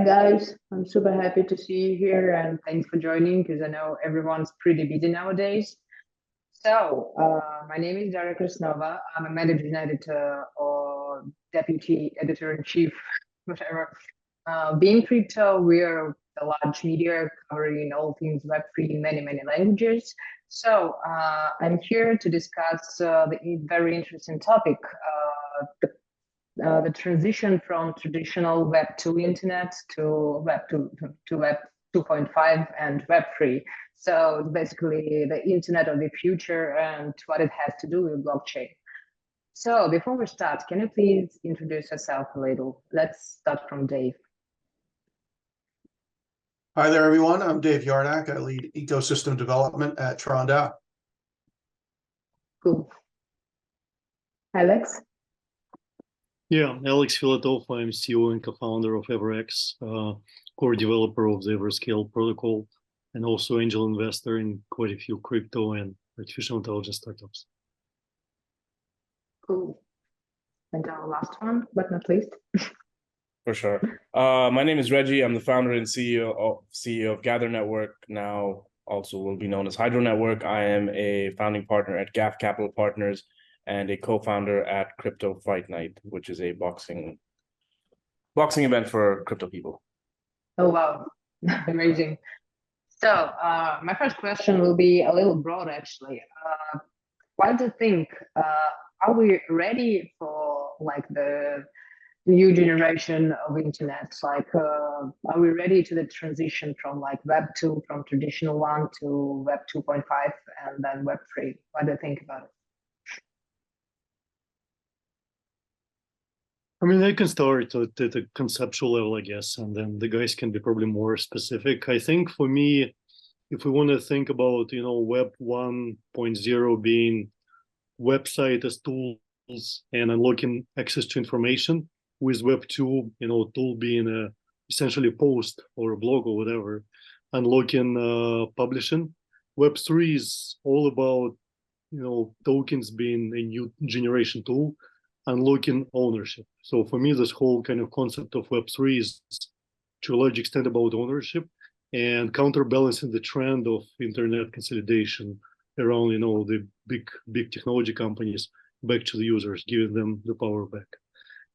guys, I'm super happy to see you here and thanks for joining because I know everyone's pretty busy nowadays. My name is DARIA KRASNOVA. I'm a managing editor or deputy editor-in-chief, whatever. Beincrypto, we're a large media covering all things Web3 in many, many languages. I'm here to discuss the very interesting topic, the transition from traditional Web 2 internet to Web 2 to Web 2.5 and Web 3. So basically the internet of the future and what it has to do with blockchain. So before we start, can you please introduce yourself a little? Let's start from Dave. Hi there, everyone. I'm Dave UHRYNIAK. I lead ecosystem development at TRON. Cool. Alex? Yeah, Alex FILATOV. I'm CEO and co-founder of EverX, core developer of the Everscale protocol, and also angel investor in quite a few crypto and artificial intelligence startups. Cool. And our last one, but not least. For sure. My name is Reggie. I'm the founder and CEO of Gather Network, now also will be known as Hydro Network. I am a founding partner at GAF Capital Partners and a co-founder at Crypto Fight Night, which is a boxing event for crypto people. Oh, wow. Amazing. So my first question will be a little broad, actually. What do you think? Are we ready for like the new generation of internet? Like, are we ready to the transition from like Web 2, from traditional one to Web 2.5 and then Web 3? What do you think about it? I mean, I can start at a conceptual level, I guess, and then the guys can be probably more specific. I think for me, if we want to think about, Web 1.0 being website as tools and unlocking access to information, with Web 2, tool being essentially a post or a blog or whatever, unlocking publishing. Web 3 is all about, tokens being a new generation tool, unlocking ownership. So for me, this whole kind of concept of Web 3 is to a large extent about ownership and counterbalancing the trend of internet consolidation around, the big technology companies back to the users, giving them the power back.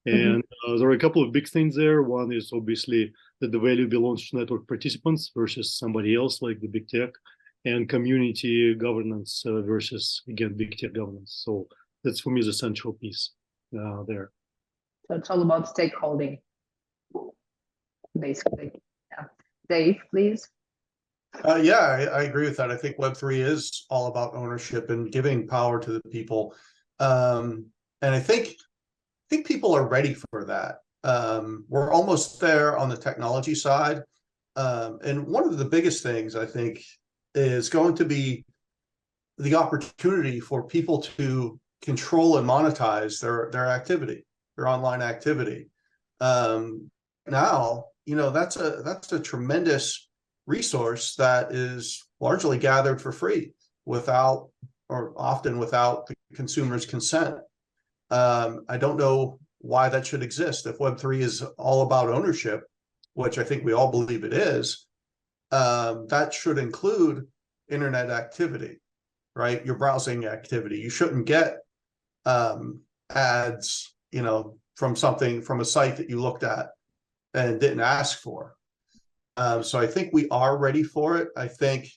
And there are a couple of big things there. One is obviously that the value belongs to network participants versus somebody else like the big tech, and community governance versus, again, big tech governance. So that's for me the central piece there. So it's all about stakeholding, basically. Yeah. Dave, please. Yeah, I agree with that. I think Web3 is all about ownership and giving power to the people. And I think people are ready for that. We're almost there on the technology side. And one of the biggest things, I think, is going to be the opportunity for people to control and monetize their activity, their online activity. Now, that's a tremendous resource that is largely gathered for free often without the consumer's consent. I don't know why that should exist. If Web3 is all about ownership, which I think we all believe it is, that should include internet activity, right? Your browsing activity. You shouldn't get ads, from a site that you looked at and didn't ask for. So I think we are ready for it. I think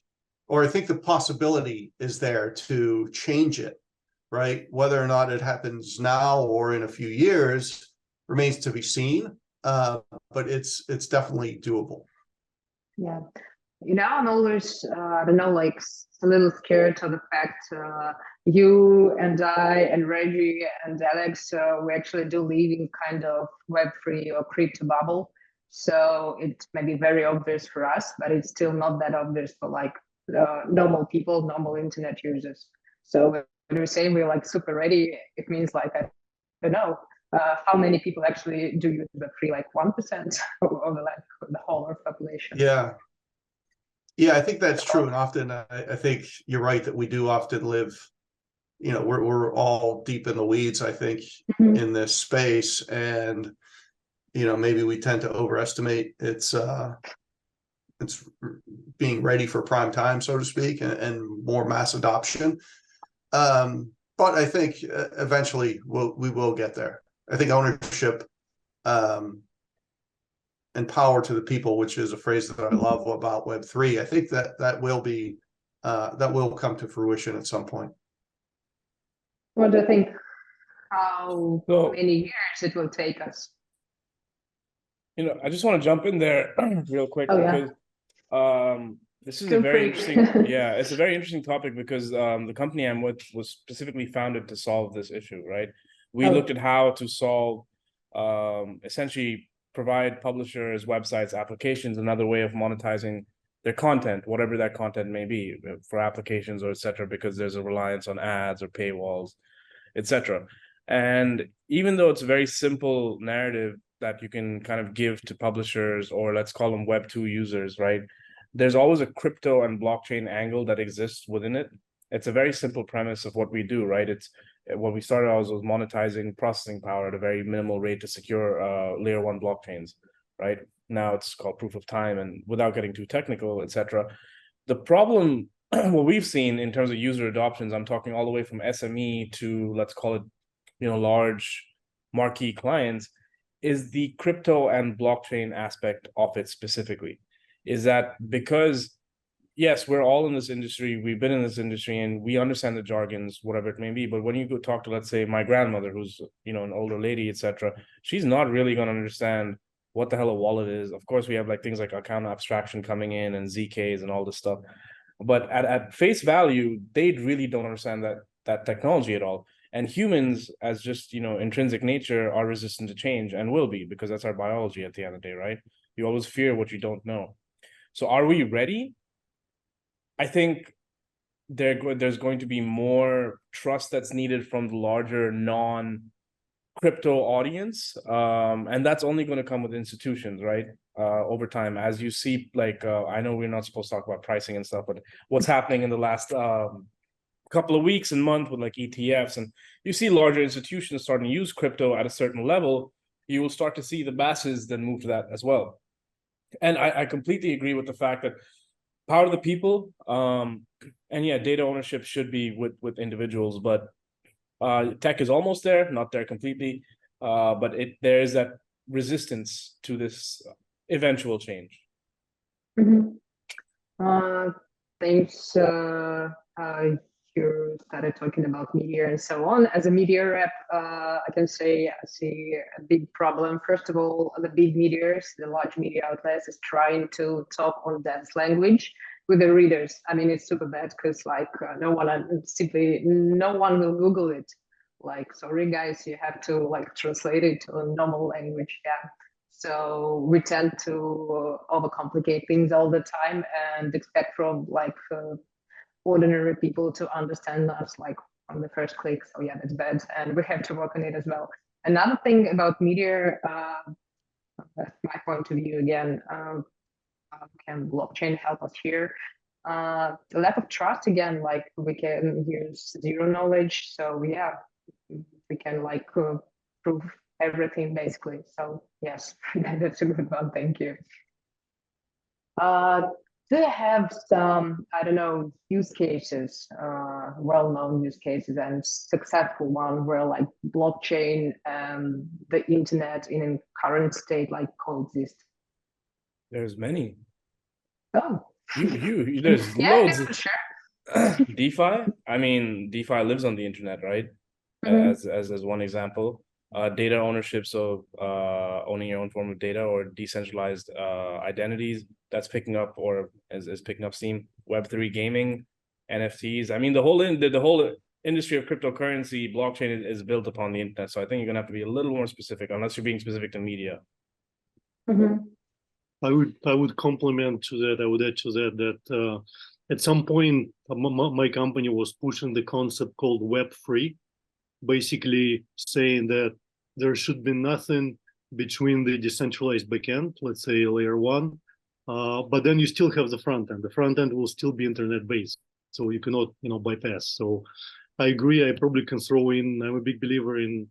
the possibility is there to change it, right? Whether or not it happens now or in a few years remains to be seen, but it's definitely doable. Yeah. I'm always, I don't know, like a little scared of the fact you and I and Reggie and Alex, we actually do live in kind of Web3 or crypto bubble. So it may be very obvious for us, but it's still not that obvious for like normal people, normal internet users. So when we're saying we're like super ready, it means like, I don't know, how many people actually do use Web3, like 1% of the whole Earth population. Yeah, I think that's true. And often I think you're right that we do often live, we're all deep in the weeds, I think, in this space. And maybe we tend to overestimate its being ready for prime time, so to speak, and more mass adoption. But I think eventually we will get there. I think ownership and power to the people, which is a phrase that I love about Web3. I think that will come to fruition at some point. What do you think? How So- many years it will take us? I just want to jump in there real quick Oh, yeah. because this is Feel a very free. interesting, yeah, it's a very interesting topic because the company I'm with was specifically founded to solve this issue, right? We Oh. looked at how to solve, essentially provide publishers, websites, applications, another way of monetizing their content, whatever that content may be, for applications or etc., because there's a reliance on ads or paywalls, etc. And even though it's a very simple narrative that you can kind of give to publishers, or let's call them Web2 users, right? There's always a crypto and blockchain angle that exists within it. It's a very simple premise of what we do, right? It's what we started out was monetizing processing power at a very minimal rate to secure layer 1 blockchains, right? Now it's called proof of time, and without getting too technical, etc. The problem, what we've seen in terms of user adoptions, I'm talking all the way from SME to, let's call it, large marquee clients, is the crypto and blockchain aspect of it specifically. Is that because, yes, we're all in this industry, we've been in this industry, and we understand the jargons, whatever it may be. But when you go talk to, let's say, my grandmother, who's, an older lady, etc., she's not really going to understand what the hell a wallet is. Of course, we have like things like account abstraction coming in and ZKs and all this stuff. But at face value, they really don't understand that technology at all. And humans, as just, intrinsic nature, are resistant to change and will be, because that's our biology at the end of the day, right? You always fear what you don't know. So are we ready? I think there's going to be more trust that's needed from the larger non-crypto audience. And that's only going to come with institutions, right? Over time, as you see, like, I know we're not supposed to talk about pricing and stuff, but what's happening in the last couple of weeks and month with like ETFs, and you see larger institutions starting to use crypto at a certain level, you will start to see the masses then move to that as well. And I completely agree with the fact that power of the people, and yeah, data ownership should be with individuals, but tech is almost there, not there completely, but there is that resistance to this eventual change. Thanks. You started talking about media and so on. As a media rep, I can say I see a big problem. First of all, the big medias, the large media outlets, is trying to talk on that language with the readers. I mean, it's super bad because no one will Google it. Like, sorry guys, you have to translate it to a normal language. Yeah. So we tend to overcomplicate things all the time and expect from ordinary people to understand us from the first click. So yeah, that's bad, and we have to work on it as well. Another thing about media, that's my point of view again. Can blockchain help us here? The lack of trust again. We can use zero knowledge. So yeah, we can prove everything basically. So yes, that's a good one. Thank you. Do you have some, I don't know, use cases, well-known use cases and successful one where blockchain and the internet in current state coexist? There's many. Oh, there's yeah, loads. yeah, sure. DeFi. I mean, DeFi lives on the internet, right? Mhm. As one example. Data ownership, so owning your own form of data or decentralized identities, that's picking up or is picking up steam. Web3 gaming, NFTs. I mean, the whole industry of cryptocurrency, blockchain is built upon the internet. So I think you're gonna have to be a little more specific, unless you're being specific to media. Mhm. I would complement to that. I would add to that at some point my company was pushing the concept called Web3, basically saying that there should be nothing between the decentralized backend, let's say layer 1, but then you still have the front end. The front end will still be internet based, so you cannot bypass. So I agree. I probably can throw in. I'm a big believer in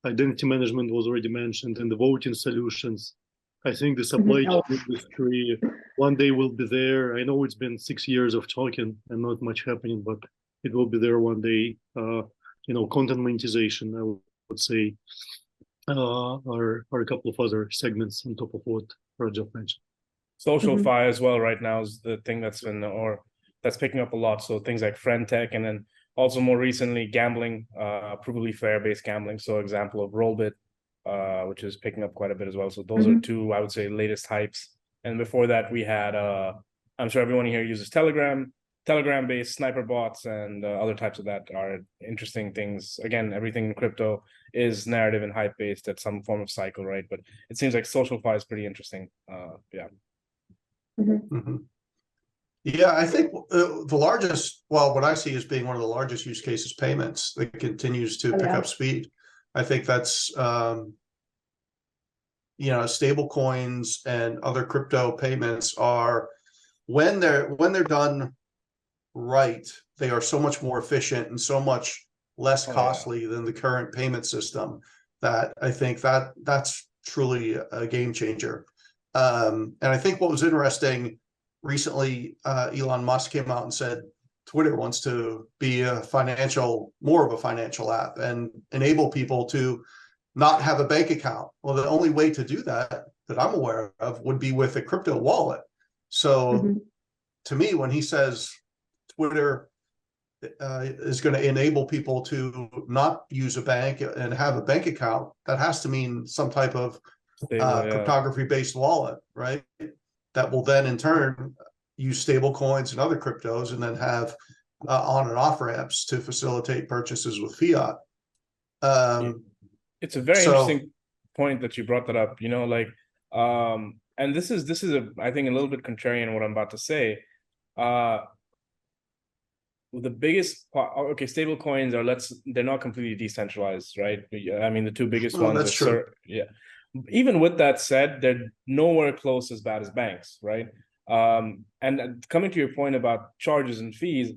identity management was already mentioned, and the voting solutions. I think the supply chain industry one day will be there. I know it's been 6 years of talking and not much happening, but it will be there one day. Content monetization, I would say, are a couple of other segments on top of what Rajat mentioned. Social fi as well right now is the thing that's picking up a lot. So things like friend tech, and then also more recently gambling, provably fair based gambling. So example of Rollbit, which is picking up quite a bit as well. So those are two, I would say, latest hypes. And before that, we had, I'm sure everyone here uses Telegram-based sniper bots, and other types of that are interesting things. Again, everything in crypto is narrative and hype-based at some form of cycle, right? But it seems like social fi is pretty interesting. Yeah. Yeah, I think the largest, well, what I see as being one of the largest use cases, payments, that continues to pick up speed. I think that's, stable coins and other crypto payments are, when they're done right, they are so much more efficient and so much less costly than the current payment system, that I think that's truly a game changer. And I think what was interesting recently, Elon Musk came out and said Twitter wants to be more of a financial app and enable people to not have a bank account. Well, the only way to do that I'm aware of would be with a crypto wallet. So to me, when he says Twitter is going to enable people to not use a bank and have a bank account, that has to mean some type of cryptography-based wallet, right? That will then in turn use stable coins and other cryptos, and then have on and off ramps to facilitate purchases with fiat. It's a very interesting point that you brought that up. And this is I think a little bit contrarian what I'm about to say. The biggest part, stable coins they're not completely decentralized, right? I mean, the two biggest ones that's true. Even with that said, they're nowhere close as bad as banks, right? And coming to your point about charges and fees,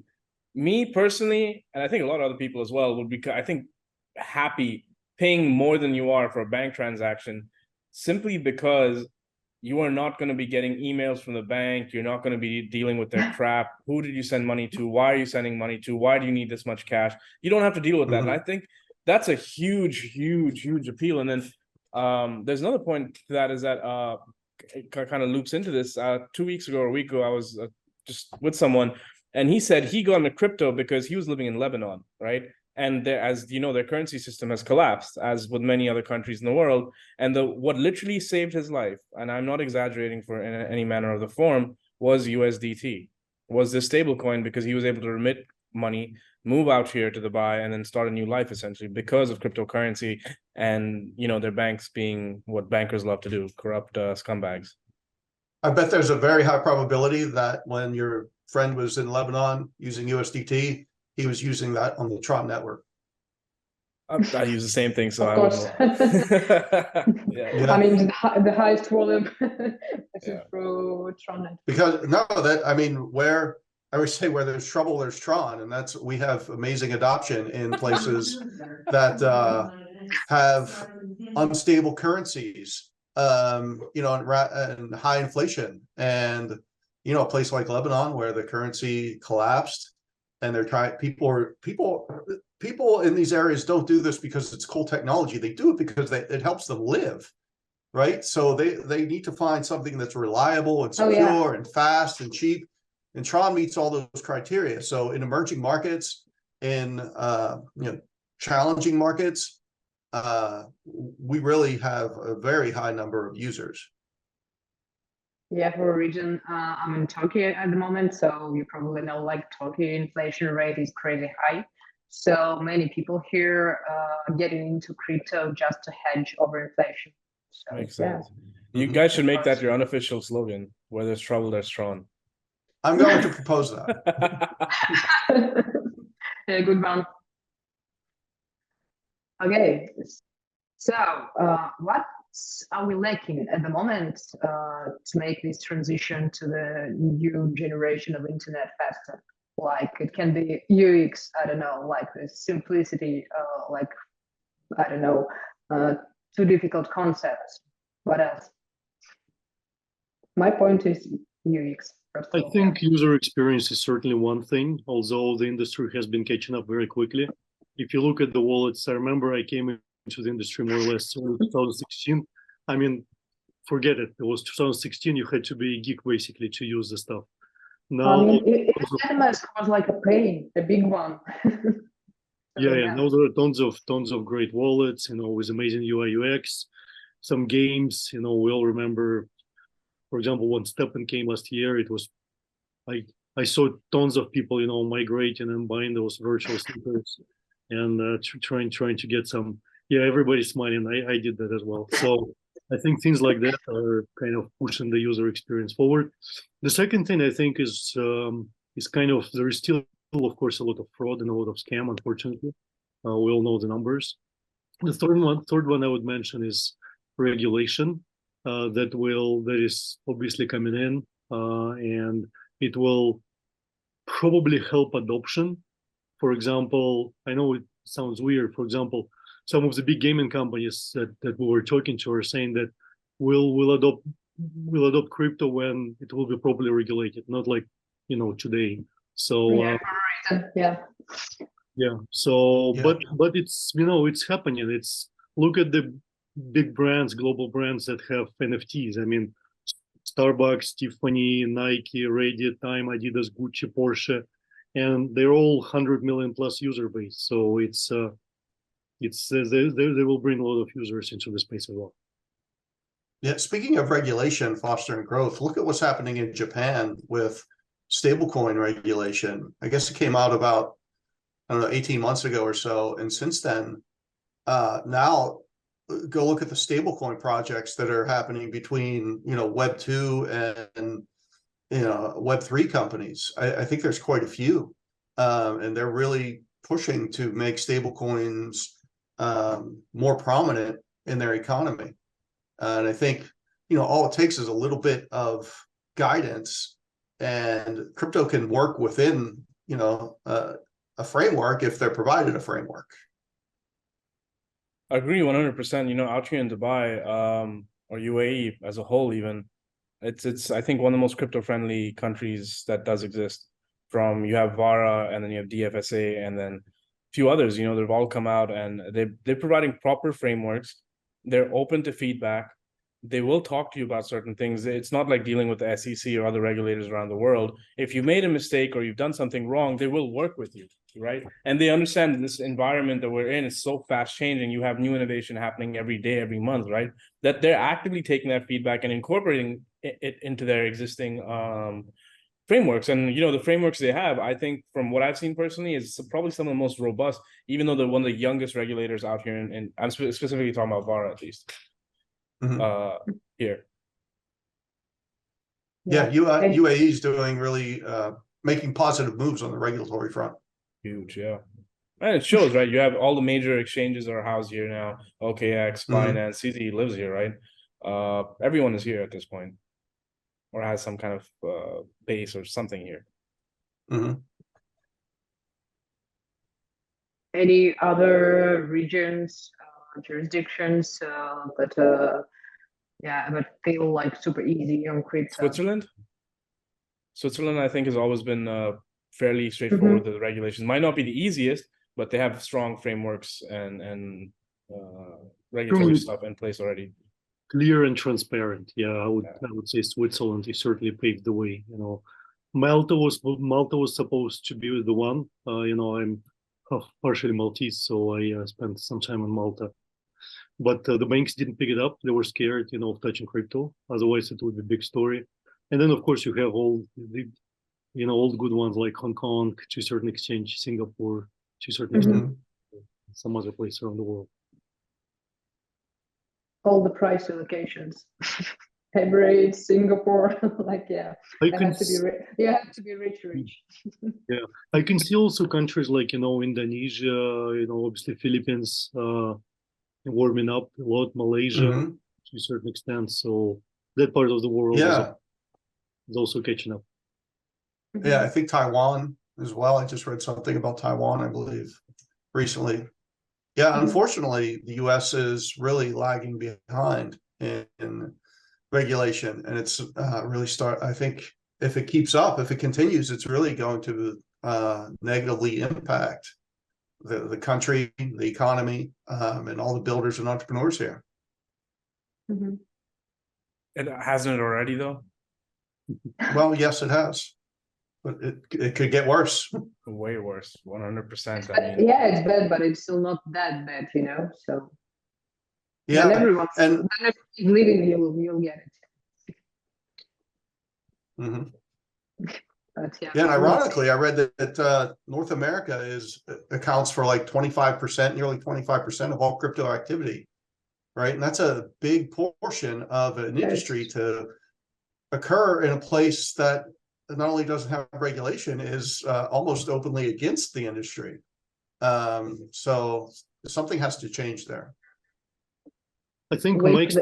me personally, and I think a lot of other people as well, would be, I think, happy paying more than you are for a bank transaction, simply because you are not going to be getting emails from the bank. You're not going to be dealing with their crap. Who did you send money to? Why are you sending money to? Why do you need this much cash? You don't have to deal with that. And I think that's a huge, huge, huge appeal. And then there's another point to that, is that it kind of loops into this. 2 weeks ago or a week ago, I was just with someone, and he said he got into crypto because he was living in Lebanon, right? And as you know, their currency system has collapsed, as with many other countries in the world. And what literally saved his life, and I'm not exaggerating for any manner of the form, was USDT, was this stable coin, because he was able to remit money, move out here to Dubai, and then start a new life, essentially, because of cryptocurrency and, their banks being what bankers love to do, corrupt scumbags. I bet there's a very high probability that when your friend was in Lebanon using USDT, he was using that on the TRON network. I use the same thing, so of I course. Yeah. I mean, the highest volume is through TRON. Because where I always say, where there's trouble, there's TRON, and we have amazing adoption in places that have unstable currencies, and high inflation, and a place like Lebanon where the currency collapsed. And they're trying. People in these areas don't do this because it's cool technology. They do it because it helps them live, right? So they need to find something that's reliable and secure and fast and cheap. And TRON meets all those criteria. So in emerging markets, in challenging markets, we really have a very high number of users. Yeah, for a region, I'm in Tokyo at the moment, so you probably know, like, Tokyo inflation rate is crazy high. So many people here getting into crypto just to hedge over inflation. So, makes sense. You guys should make that your unofficial slogan: where there's trouble, there's TRON. I'm going to propose that. Yeah, good one. Okay, so what are we lacking at the moment to make this transition to the new generation of internet faster? Like, it can be UX, I don't know, like the simplicity, like, I don't know, too difficult concepts. What else? My point is UX. First I of all, think user experience is certainly one thing, although the industry has been catching up very quickly. If you look at the wallets, I remember I came into the industry more or less in 2016. I mean, forget it. It was 2016. You had to be a geek basically to use the stuff. Now, I mean, MetaVerse was like a pain, a big one. yeah. Now there are tons of great wallets, with amazing UI UX. Some games, we all remember. For example, when Steppen came last year, it was I saw tons of people, migrating and buying those virtual sneakers and trying to get some. Yeah, everybody's smiling. I did that as well. So I think things like that are kind of pushing the user experience forward. The second thing I think is kind of there is still, of course, a lot of fraud and a lot of scam. Unfortunately, we all know the numbers. The third one I would mention is regulation. That is obviously coming in, and it will probably help adoption. For example, I know it sounds weird. For example, some of the big gaming companies that we were talking to are saying that we'll adopt crypto when it will be properly regulated, not like today. So So, Yeah. but it's it's happening. Look at the big brands, global brands that have NFTs. I mean, Starbucks, Tiffany, Nike, Reddit, Time, Adidas, Gucci, Porsche, and they're all 100 million plus user base. So they will bring a lot of users into the space as well. Yeah, speaking of regulation, fostering growth, look at what's happening in Japan with stablecoin regulation. I guess it came out about, I don't know, 18 months ago or so. And since then, now go look at the stablecoin projects that are happening between, Web 2 and Web 3 companies. I think there's quite a few. And they're really pushing to make stablecoins more prominent in their economy. And I think, all it takes is a little bit of guidance, and crypto can work within, a framework if they're provided a framework. I agree 100%. Out here in Dubai, or UAE as a whole, even it's I think one of the most crypto friendly countries that does exist. From you have VARA, and then you have DFSA, and then a few others. They've all come out, and they're providing proper frameworks. They're open to feedback. They will talk to you about certain things. It's not like dealing with the SEC or other regulators around the world. If you made a mistake or you've done something wrong, they will work with you, right? And they understand that this environment that we're in is so fast changing. You have new innovation happening every day, every month, right? That they're actively taking that feedback and incorporating it into their existing frameworks. And the frameworks they have, I think from what I've seen personally, is probably some of the most robust, even though they're one of the youngest regulators out here. And I'm specifically talking about VARA, at least. Here. Yeah, UAE is doing really making positive moves on the regulatory front. Huge, yeah. And it shows, right? You have all the major exchanges that are housed here now. OKX, Binance, CZ lives here, right? Everyone is here at this point, or has some kind of base or something here. Any other regions, jurisdictions that feel like super easy on crypto? Switzerland, I think, has always been fairly straightforward. The regulations might not be the easiest, but they have strong frameworks and regulatory stuff in place already. Clear and transparent. Yeah, I would say Switzerland is certainly paved the way. Malta was supposed to be the one. I'm partially Maltese, so I spent some time in Malta. But the banks didn't pick it up. They were scared, of touching crypto. Otherwise, it would be a big story. And then, of course, you have all the, all the good ones like Hong Kong, to a certain extent, Singapore, to a certain extent, some other place around the world. All the price allocations. Emirates, Singapore, you have to be rich. Yeah, I can see also countries like, Indonesia, obviously Philippines, warming up a lot, Malaysia to a certain extent. So that part of the world is also catching up. Yeah, I think Taiwan as well. I just read something about Taiwan, I believe, recently. Yeah, unfortunately, the US is really lagging behind in regulation, and it's really I think if it keeps up, if it continues, it's really going to negatively impact the country, the economy, and all the builders and entrepreneurs here. Mm-hmm. It hasn't it already though? Well, yes, it has, but it could get worse. Way worse, 100%. Yeah, it's bad, but it's still not that bad, you know. So Yeah, when everyone's and leaving, you'll get it. mhm. But yeah, Yeah, and ironically, I read that North America accounts for like 25%, nearly 25% of all crypto activity, right? And that's a big portion of an industry to occur in a place that not only doesn't have regulation, is almost openly against the industry. So something has to change there. I think wait for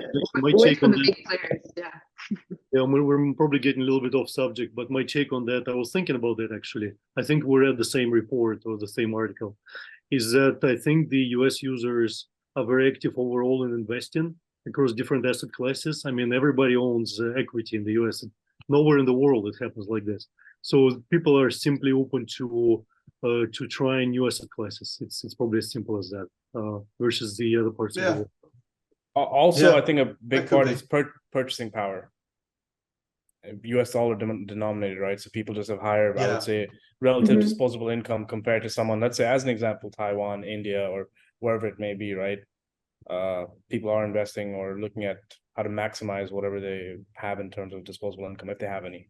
the big players, yeah. Yeah, we're probably getting a little bit off subject, but my take on that, I was thinking about that actually. I think we read the same report or the same article, is that I think the US users are very active overall in investing across different asset classes. I mean, everybody owns equity in the US. Nowhere in the world it happens like this. So people are simply open to trying new asset classes. It's probably as simple as that, versus the other parts of the world. Also, Yeah, I think a big part is purchasing power. US dollar denominated, right? So people just have higher, I would say, relative disposable income compared to someone, let's say, as an example, Taiwan, India, or wherever it may be, right? People are investing or looking at how to maximize whatever they have in terms of disposable income, if they have any.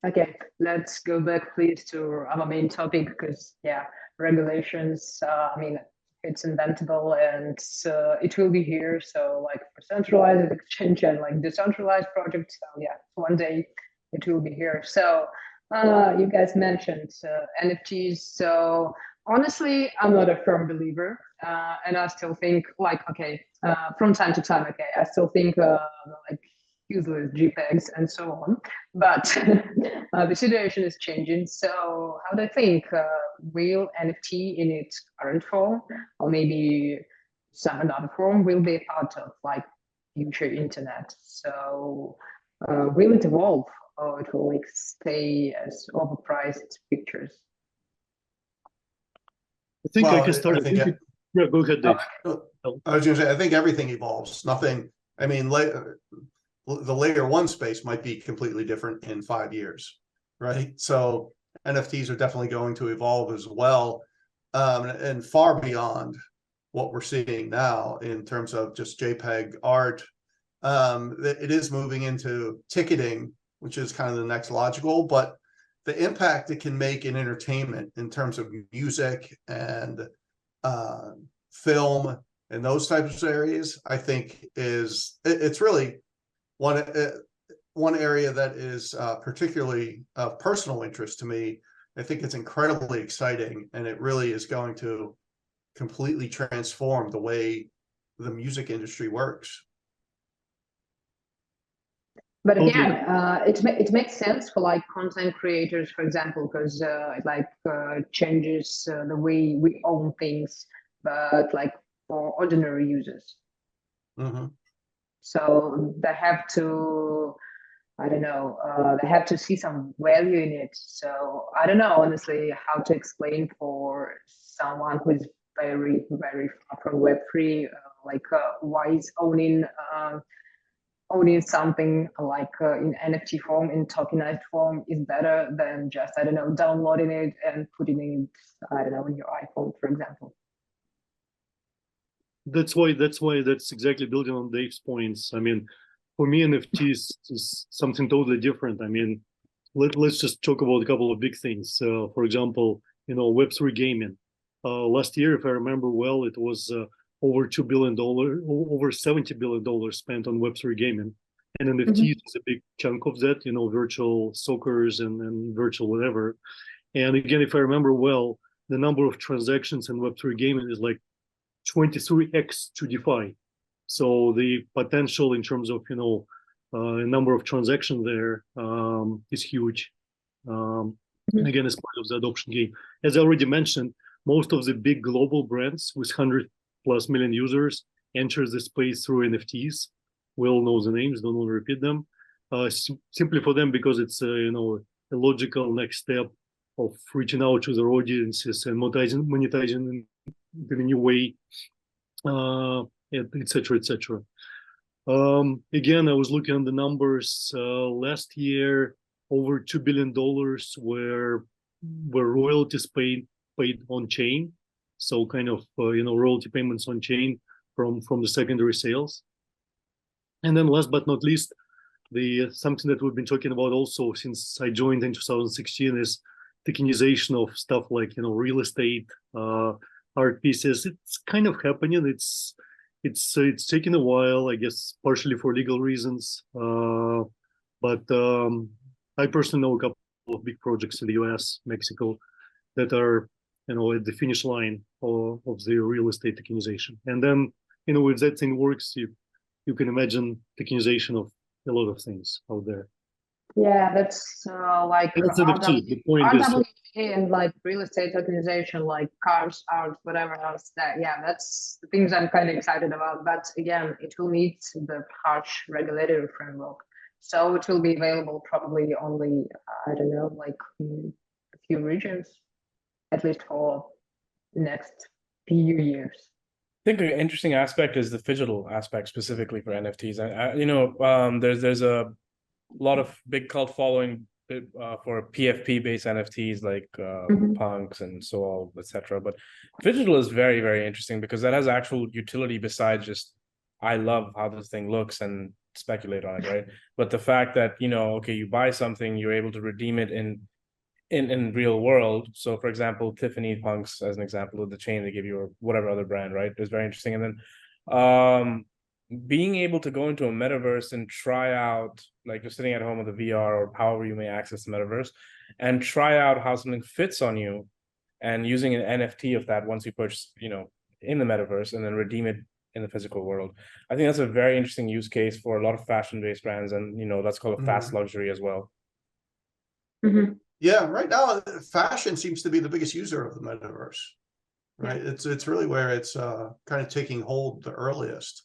Okay, let's go back, please, to our main topic, because yeah, regulations. I mean, it's inventable and it will be here. So like for centralized exchange and like decentralized projects, so yeah, one day it will be here. So you guys mentioned NFTs. So honestly, I'm not a firm believer, and I still think like, okay, from time to time, okay, I still think like useless JPEGs and so on. But the situation is changing. So how do you think will NFT in its current form, or maybe some another form, will be a part of like future internet? So will it evolve, or it will like stay as overpriced pictures? I think I can start. Yeah, go ahead, Dave. I was going to say, I think everything evolves. Nothing. I mean, the layer one space might be completely different in 5 years, right? So NFTs are definitely going to evolve as well, and far beyond what we're seeing now in terms of just JPEG art. It is moving into ticketing, which is kind of the next logical, but the impact it can make in entertainment in terms of music and film and those types of areas, I think it's really one area that is particularly of personal interest to me. I think it's incredibly exciting, and it really is going to completely transform the way the music industry works. But again, it makes sense for like content creators, for example, because it like changes the way we own things, but like for ordinary users. So they have to, I don't know, they have to see some value in it. So I don't know, honestly, how to explain for someone who is very, very far from Web3, like why is owning something like in NFT form, in tokenized form, is better than just, I don't know, downloading it and putting it, I don't know, in your iPhone, for example. That's exactly building on Dave's points. I mean, for me, NFTs is something totally different. I mean, let's just talk about a couple of big things. For example, Web3 gaming. Last year, if I remember well, it was over $2 billion, over $70 billion spent on Web3 gaming. And NFTs is a big chunk of that, virtual soccers and virtual whatever. And again, if I remember well, the number of transactions in Web3 gaming is like 23x to DeFi. So the potential in terms of, number of transactions there is huge. again, as part of the adoption game. As I already mentioned, most of the big global brands with 100+ million users enter the space through NFTs. We all know the names, don't want to repeat them. Simply for them because it's a logical next step of reaching out to their audiences and monetizing in a new way, etc., etc. Again, I was looking at the numbers. Last year, over $2 billion were royalties paid on chain, so kind of royalty payments on chain from the secondary sales. And then last but not least, something that we've been talking about also since I joined in 2016 is tokenization of stuff like real estate, art pieces. It's kind of happening. It's taking a while, I guess, partially for legal reasons. But I personally know a couple of big projects in the US, Mexico, that are at the finish line of the real estate tokenization. And then if that thing works, you can imagine tokenization of a lot of things out there. Yeah, that's like that's NFT. The point is and like real estate tokenization, like cars, art, whatever else. That's the things I'm kind of excited about. But again, it will need the harsh regulatory framework. So it will be available probably only, I don't know, like a few regions, at least for the next few years. I think an interesting aspect is the phygital aspect specifically for NFTs. There's a lot of big cult following for PFP based NFTs like punks and so on, etc. But phygital is very, very interesting because that has actual utility besides just I love how this thing looks and speculate on it, right? But the fact that okay, you buy something, you're able to redeem it in real world. So for example, Tiffany punks as an example of the chain they give you or whatever other brand, right, is very interesting. And then being able to go into a metaverse and try out, like you're sitting at home with a VR or however you may access the metaverse and try out how something fits on you and using an NFT of that once you purchase in the metaverse and then redeem it in the physical world. I think that's a very interesting use case for a lot of fashion-based brands, and that's called a fast luxury as well. Yeah, right now fashion seems to be the biggest user of the metaverse, right? It's really where it's kind of taking hold the earliest.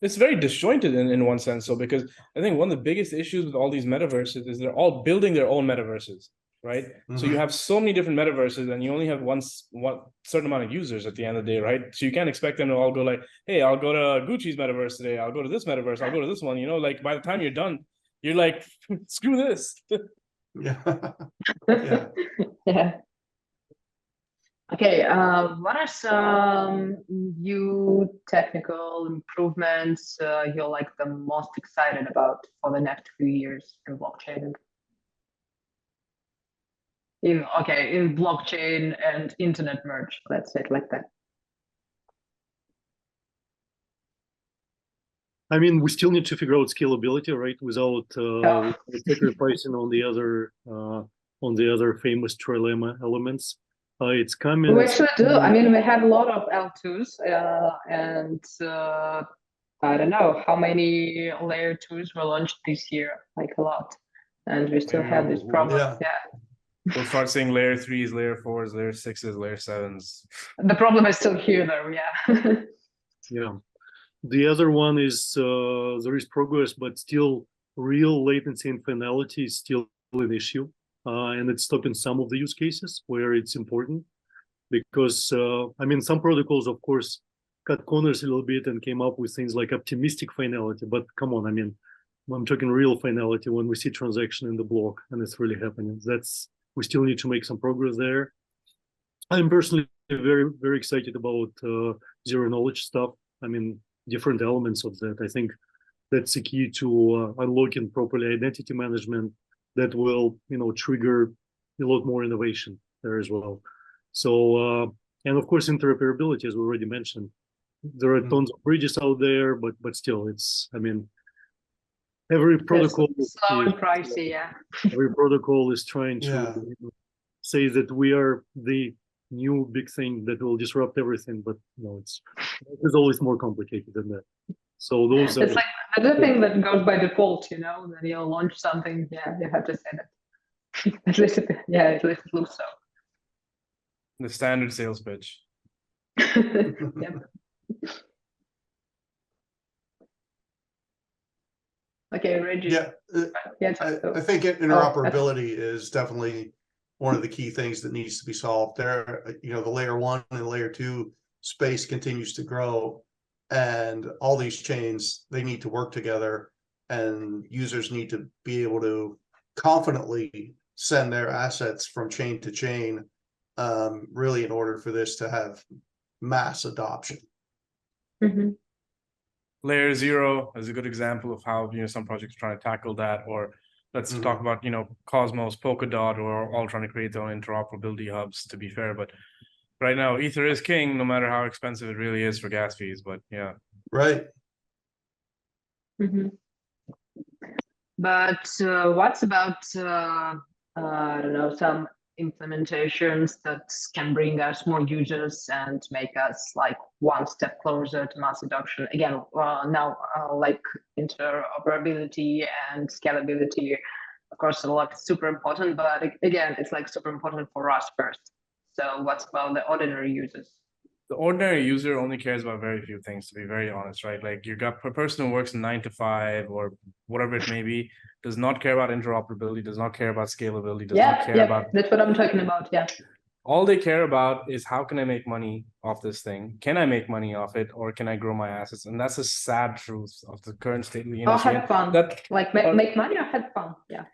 It's very disjointed in one sense, so because I think one of the biggest issues with all these metaverses is they're all building their own metaverses, right? So you have so many different metaverses and you only have one certain amount of users at the end of the day, right? So you can't expect them to all go like, hey, I'll go to Gucci's metaverse today, I'll go to this metaverse, I'll go to this one, like by the time you're done, you're like, screw this. Yeah. Okay, what are some new technical improvements you're like the most excited about for the next few years in blockchain? In blockchain and internet merge, let's say it like that. I mean, we still need to figure out scalability, right? Without sacrificing on the other famous trilemma elements. It's coming. We actually do. I mean, we have a lot of L2s, and I don't know how many layer 2s were launched this year, like a lot, and we still have this problem. We'll start seeing layer 3s, layer 4s, layer 6s, layer 7s. The problem is still here, though. Yeah. The other one is there is progress, but still real latency and finality is still an issue. And it's stopping some of the use cases where it's important because, some protocols, of course, cut corners a little bit and came up with things like optimistic finality. But come on, I'm talking real finality when we see transaction in the block and it's really happening. We still need to make some progress there. I'm personally very, very excited about zero knowledge stuff. Different elements of that. I think that's the key to unlocking properly identity management that will, trigger a lot more innovation there as well. So, and of course, interoperability, as we already mentioned, there are tons of bridges out there, but still, it's, every protocol slow and pricey, every protocol is trying to say that we are the new big thing that will disrupt everything, but it's always more complicated than that. So those it's like the thing that goes by default, then you'll launch something, you have to say that. At least, at least it looks so. The standard sales pitch. Yep. Okay, Reggie. Yeah, I think interoperability is definitely one of the key things that needs to be solved. There, the layer 1 and layer 2 space continues to grow, and all these chains, they need to work together, and users need to be able to confidently send their assets from chain to chain, really in order for this to have mass adoption. Mm-hmm. Layer 0 is a good example of how some projects are trying to tackle that. Or let's talk about Cosmos, Polkadot, or all trying to create their own interoperability hubs, to be fair. But right now, Ether is king, no matter how expensive it really is for gas fees. But yeah, right. Mm-hmm. But what's about I don't know, some implementations that can bring us more users and make us like one step closer to mass adoption? Again, now like interoperability and scalability, of course, like super important, but again, it's like super important for us first. So what's about the ordinary users? The ordinary user only cares about very few things, to be very honest, right? Like you got a person who works 9 to 5 or whatever it may be, does not care about interoperability, does not care about scalability, does not care about. That's what I'm talking about. Yeah. All they care about is how can I make money off this thing? Can I make money off it, or can I grow my assets? And that's a sad truth of the current state of the industry. Or have fun. Make money or have fun. Yeah.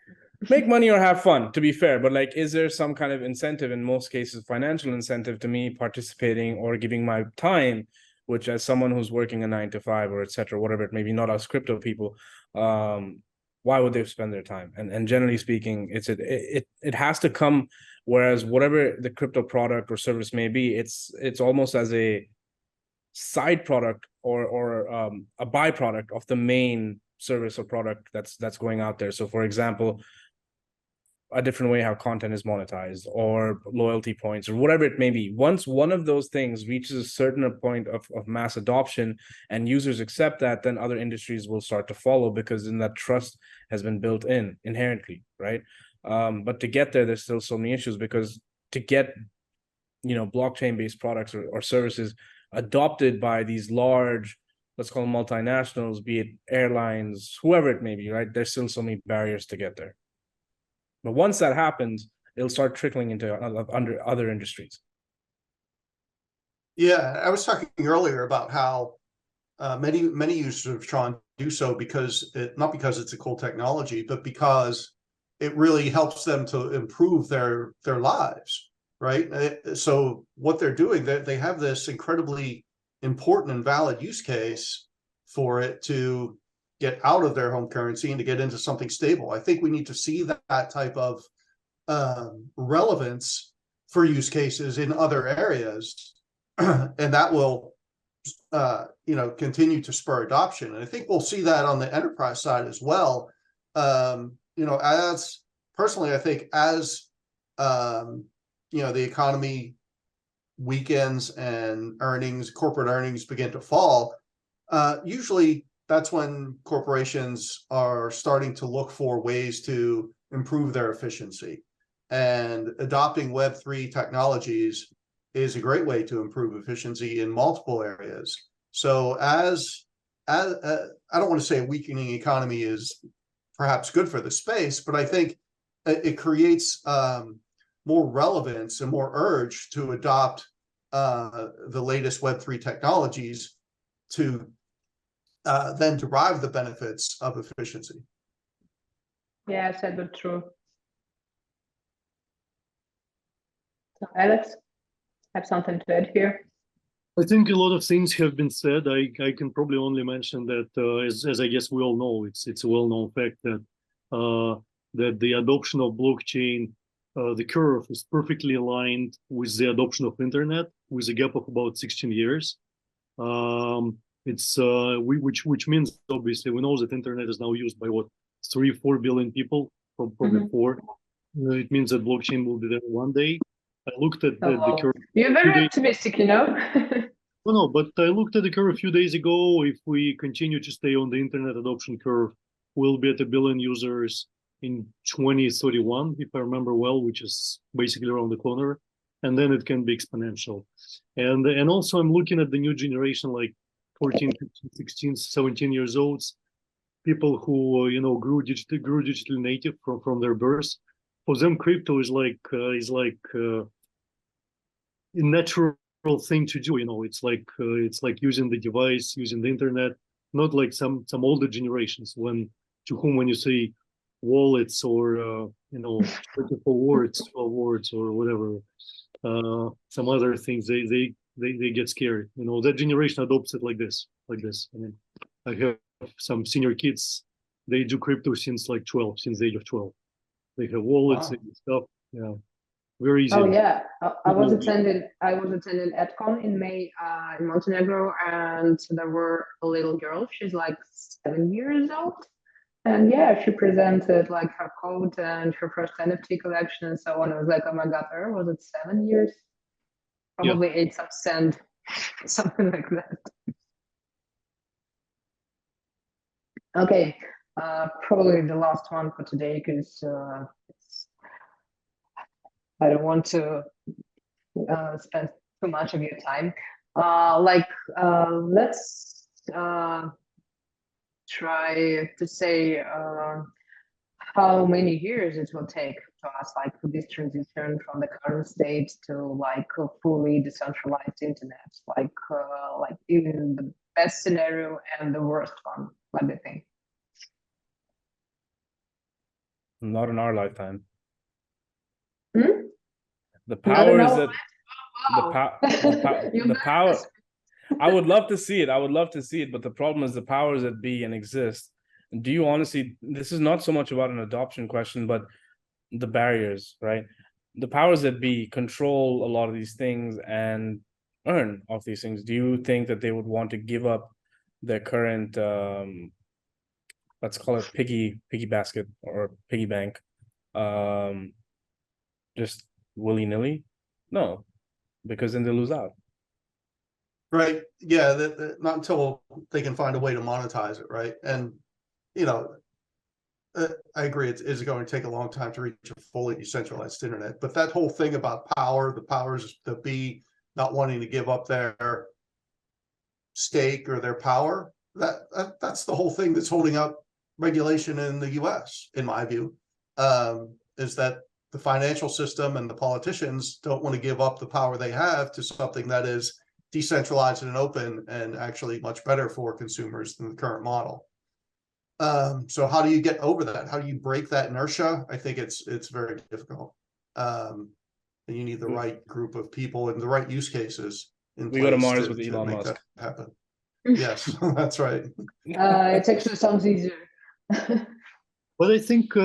Make money or have fun, to be fair, but like, is there some kind of incentive, in most cases financial incentive, to me participating or giving my time, which as someone who's working a 9 to 5 or etc., whatever it may be, not us crypto people, why would they spend their time? And generally speaking, it has to come, whereas whatever the crypto product or service may be, it's almost as a side product or a byproduct of the main service or product that's going out there. So for example, a different way how content is monetized, or loyalty points, or whatever it may be. Once one of those things reaches a certain point of mass adoption and users accept that, then other industries will start to follow, because then that trust has been built in inherently, right? But to get there, there's still so many issues, because to get blockchain-based products or services adopted by these large, let's call them multinationals, be it airlines, whoever it may be, right? There's still so many barriers to get there. But once that happens, it'll start trickling into other industries. Yeah, I was talking earlier about how many users of Tron do so not because it's a cool technology, but because it really helps them to improve their lives, right? So what they're doing, they have this incredibly important and valid use case for it to get out of their home currency and to get into something stable. I think we need to see that type of relevance for use cases in other areas, and that will continue to spur adoption. And I think we'll see that on the enterprise side as well. As personally, I think as the economy weakens and corporate earnings begin to fall, usually that's when corporations are starting to look for ways to improve their efficiency. And adopting Web3 technologies is a great way to improve efficiency in multiple areas. So as I don't want to say a weakening economy is perhaps good for the space, but I think it creates more relevance and more urge to adopt the latest Web3 technologies to then derive the benefits of efficiency. Yeah, said but true. So Alex, have something to add here? I think a lot of things have been said. I can probably only mention that, as I guess we all know, it's a well-known fact that that the adoption of blockchain, the curve is perfectly aligned with the adoption of internet, with a gap of about 16 years. Which means obviously we know that internet is now used by 3-4 billion people, probably 4. It means that blockchain will be there one day. I looked at the curve. You're very optimistic, No, but I looked at the curve a few days ago. If we continue to stay on the internet adoption curve, we'll be at 1 billion users in 2031, if I remember well, which is basically around the corner, and then it can be exponential. And also I'm looking at the new generation, like 14, 15, 16, 17 years olds, people who grew digitally native from their birth. For them, crypto is like a natural thing to do. It's like using the device, using the internet, not like some older generations when you say wallets or 24 words, 12 words or whatever, some other things, they get scared. That generation adopts it like this. I mean, I have some senior kids, they do crypto since the age of 12. They have wallets, Wow. and stuff. Yeah, very easy. Oh yeah, I was attending EdCon in May in Montenegro, and there were a little girl. She's like 7 years old, and yeah, she presented like her code and her first NFT collection and so on. I was like, oh my god, her was it 7 years? Probably ate some sand, something like that. Okay, probably the last one for today because I don't want to spend too much of your time. Let's try to say how many years it will take to us, like for this transition from the current state to like a fully decentralized internet, like in the best scenario and the worst one. What do you think? Not in our lifetime. Hmm? The Not in powers our that Wow. the power. I would love to see it. I would love to see it, but the problem is the powers that be and exist. Do you honestly? This is not so much about an adoption question, but the barriers, right? The powers that be control a lot of these things and earn off these things. Do you think that they would want to give up their current, let's call it piggy basket or piggy bank, just willy-nilly? No, because then they lose out. Right. Yeah. Not until they can find a way to monetize it. Right. And, I agree. It's going to take a long time to reach a fully decentralized internet. But that whole thing about power, the powers that be not wanting to give up their stake or their power, that's the whole thing that's holding up regulation in the US, in my view, is that the financial system and the politicians don't want to give up the power they have to something that is decentralized and open and actually much better for consumers than the current model. So how do you get over that? How do you break that inertia? I think it's very difficult. And you need the right group of people and the right use cases in place. We go to Mars with to Elon make Musk. that happen. Yes, that's right. It actually sounds easier. But I think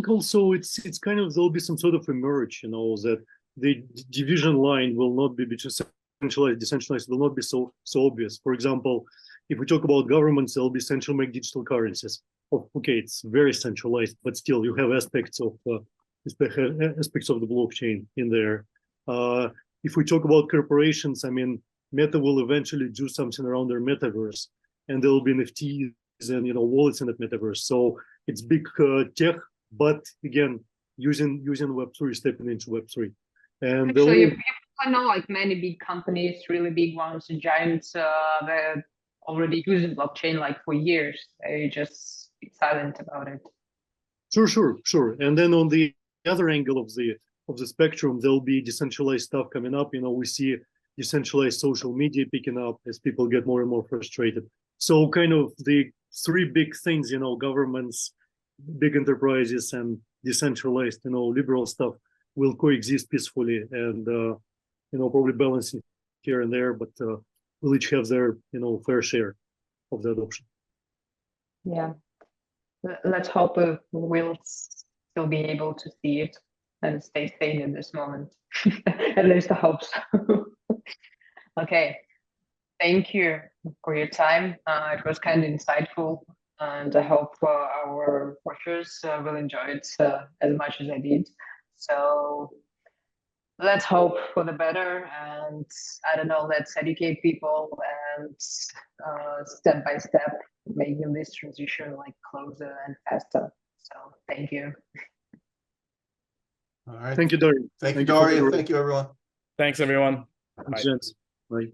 also it's kind of, there'll be some sort of a merge, that the division line will not be between centralized, decentralized, will not be so obvious. For example, if we talk about governments, there'll be central bank digital currencies. Okay, it's very centralized, but still you have aspects of the blockchain in there. If we talk about corporations, I mean, Meta will eventually do something around their metaverse, and there will be NFTs and wallets in that metaverse. So it's big tech, but again, using Web3, stepping into Web3. And actually, I know like many big companies, really big ones, giants, that already using blockchain like for years. They just be silent about it. Sure. And then on the other angle of the spectrum, there'll be decentralized stuff coming up. We see decentralized social media picking up as people get more and more frustrated. So kind of the three big things, governments, big enterprises, and decentralized, liberal stuff will coexist peacefully and, probably balancing here and there, but will each have their, fair share of the adoption. Yeah. Let's hope we'll still be able to see it and stay sane in this moment. At least I hope so. Okay. Thank you for your time. It was kind of insightful, and I hope our watchers will enjoy it as much as I did. So let's hope for the better, and I don't know, let's educate people and step by step making this transition like closer and faster. So thank you. Thank you. All right. Thank you, Daria. Thank you, Thank you for the Daria. group. Thank you, everyone. Thanks, everyone. Thanks, gents. Bye.